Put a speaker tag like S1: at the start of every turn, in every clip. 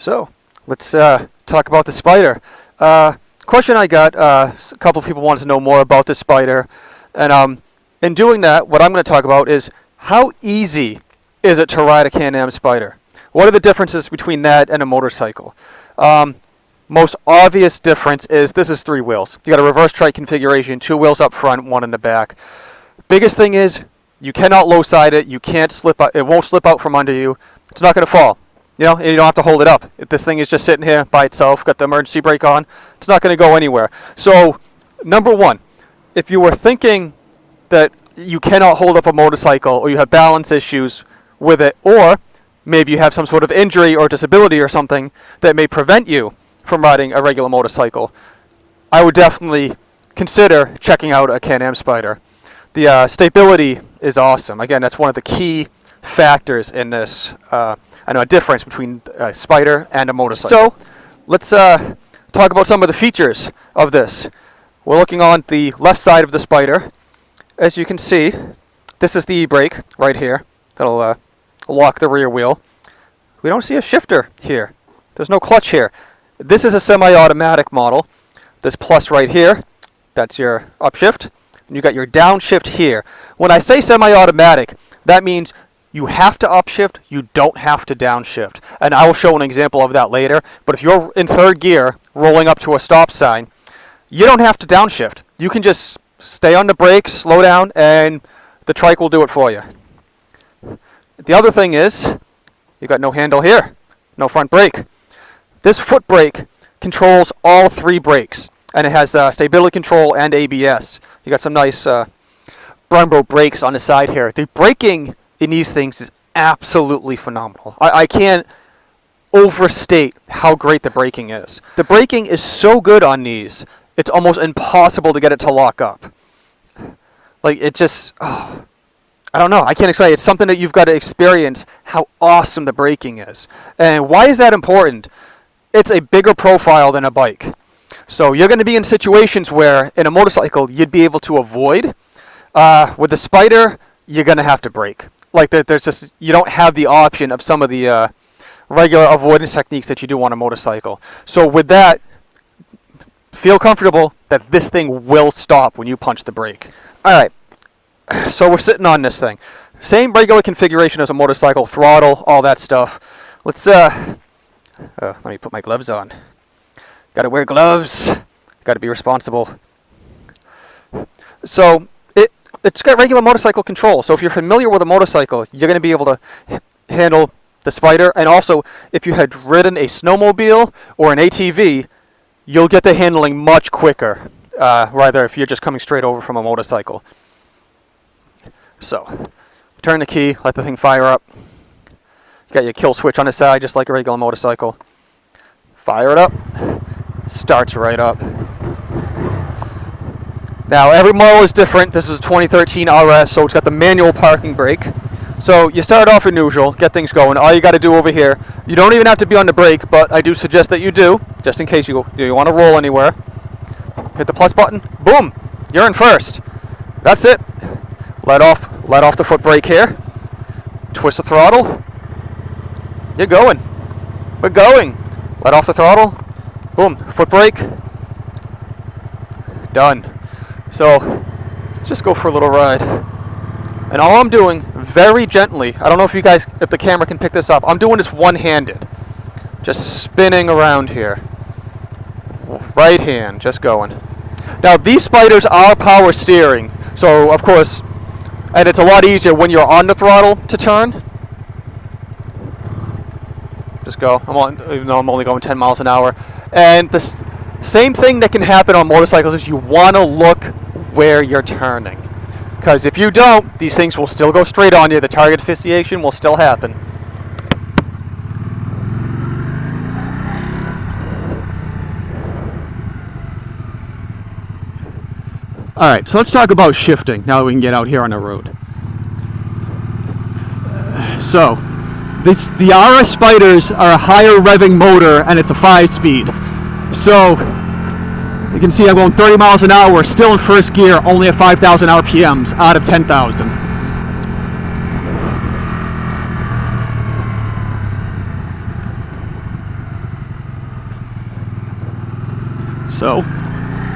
S1: So let's talk about the Spyder. Question I got, a couple of people wanted to know more about the Spyder, and in doing that, what I'm going to talk about is how easy is it to ride a Can Am Spyder? What are the differences between that and a motorcycle? Most obvious difference is this is 3 wheels. You got a reverse trike configuration, 2 wheels up front, 1 in the back. Biggest thing is you cannot low side it. You can't slip out. It won't slip out from under you. It's not going to fall. You know, and you don't have to hold it up. If this thing is just sitting here by itself, got the emergency brake on, it's not going to go anywhere. So, number one, if you were thinking that you cannot hold up a motorcycle or you have balance issues with it, or maybe you have some sort of injury or disability or something that may prevent you from riding a regular motorcycle, I would definitely consider checking out a Can Am Spyder. The stability is awesome. Again, that's one of the key factors in this. I know a difference between a Spyder and a motorcycle. So let's talk about some of the features of this. We're looking on the left side of the Spyder. As you can see, this is the e-brake right here. That'll lock the rear wheel. We don't see a shifter here. There's no clutch here. This is a semi-automatic model. This plus right here, that's your upshift. And you got your downshift here. When I say semi-automatic, that means you have to upshift, you don't have to downshift. And I will show an example of that later. But if you're in 3rd gear, rolling up to a stop sign, you don't have to downshift. You can just stay on the brakes, slow down, and the trike will do it for you. The other thing is, you got no handle here, no front brake. This foot brake controls all 3 brakes, and it has stability control and ABS. You got some nice Brembo brakes on the side here. The braking in these things is absolutely phenomenal. I can't overstate how great the braking is. The braking is so good on these, it's almost impossible to get it to lock up. Like, it just, I don't know. I can't explain. It's something that you've got to experience how awesome the braking is. And why is that important? It's a bigger profile than a bike. So you're going to be in situations where in a motorcycle you'd be able to avoid. With the Spyder, you're going to have to brake. Like, there's just, you don't have the option of some of the regular avoidance techniques that you do on a motorcycle. So with that, feel comfortable that this thing will stop when you punch the brake. Alright, so we're sitting on this thing. Same regular configuration as a motorcycle, throttle, all that stuff. Let's, let me put my gloves on. Gotta wear gloves. Gotta be responsible. So, it's got regular motorcycle control. So if you're familiar with a motorcycle, you're going to be able to handle the Spyder. And also, if you had ridden a snowmobile or an ATV, you'll get the handling much quicker, rather if you're just coming straight over from a motorcycle. So, turn the key, let the thing fire up. You got your kill switch on the side, just like a regular motorcycle. Fire it up. Starts right up. Now, every model is different. This is a 2013 RS, so it's got the manual parking brake. So you start off in neutral, get things going. All you got to do over here, you don't even have to be on the brake, but I do suggest that you do, just in case you want to roll anywhere. Hit the plus button. Boom! You're in first. That's it. Let off the foot brake here. Twist the throttle. You're going. We're going. Let off the throttle. Boom. Foot brake. Done. So, just go for a little ride. And all I'm doing, very gently, I don't know if the camera can pick this up, I'm doing this one-handed. Just spinning around here. Right hand, just going. Now, these Spyders are power steering. So, of course, and it's a lot easier when you're on the throttle to turn. Just go. Even though I'm only going 10 miles an hour. And the same thing that can happen on motorcycles is you want to look where you're turning. Because if you don't, these things will still go straight on you. The target asphyxiation will still happen. Alright, so let's talk about shifting now that we can get out here on the road. So, the RS Spyders are a higher revving motor and it's a 5-speed. So, you can see I'm going 30 miles an hour, still in first gear, only at 5,000 RPMs out of 10,000. So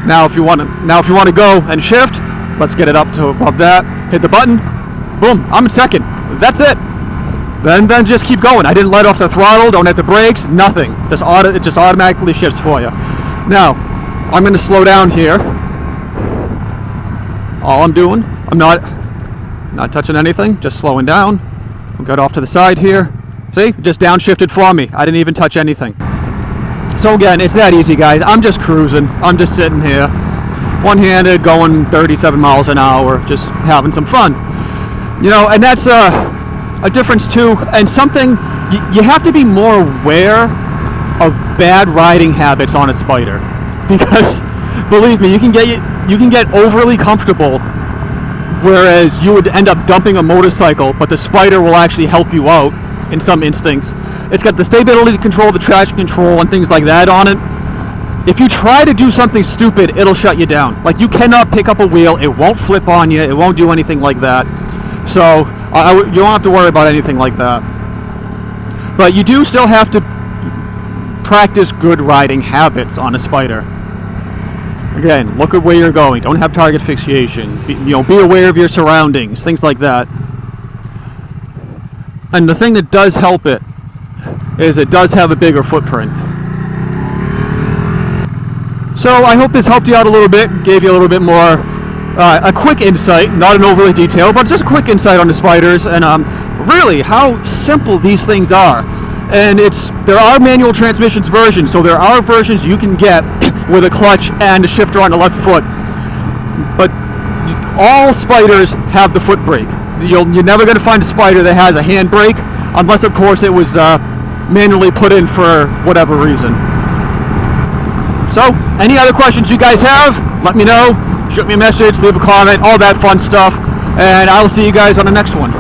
S1: now if you want to go and shift, let's get it up to above that. Hit the button. Boom. I'm in second. That's it. Then just keep going. I didn't let off the throttle. Don't hit the brakes. Nothing. It just automatically shifts for you. Now I'm going to slow down here. All I'm doing, I'm not touching anything. Just slowing down. We'll get off to the side here. See, just downshifted for me. I didn't even touch anything. So again, it's that easy, guys. I'm just cruising. I'm just sitting here, one-handed, going 37 miles an hour, just having some fun. You know, and that's a difference too, and something you have to be more aware of bad riding habits on a Spyder, because believe me, you can get overly comfortable, whereas you would end up dumping a motorcycle, but the Spyder will actually help you out in some instincts. It's got the stability control, the traction control, and things like that on it. If you try to do something stupid, it'll shut you down. Like, you cannot pick up a wheel, it won't flip on you, it won't do anything like that. So you don't have to worry about anything like that. But you do still have to practice good riding habits on a Spyder. Again, look at where you're going. Don't have target fixation. Be aware of your surroundings, things like that. And the thing that does help it is it does have a bigger footprint. So I hope this helped you out a little bit, gave you a little bit more, a quick insight, not an overly detailed, but just a quick insight on the Spyders and really how simple these things are. And there are manual transmissions versions, so there are versions you can get with a clutch and a shifter on the left foot. But all Spyders have the foot brake. You're never going to find a Spyder that has a hand brake, unless of course it was manually put in for whatever reason. So, any other questions you guys have, let me know. Shoot me a message, leave a comment, all that fun stuff. And I'll see you guys on the next one.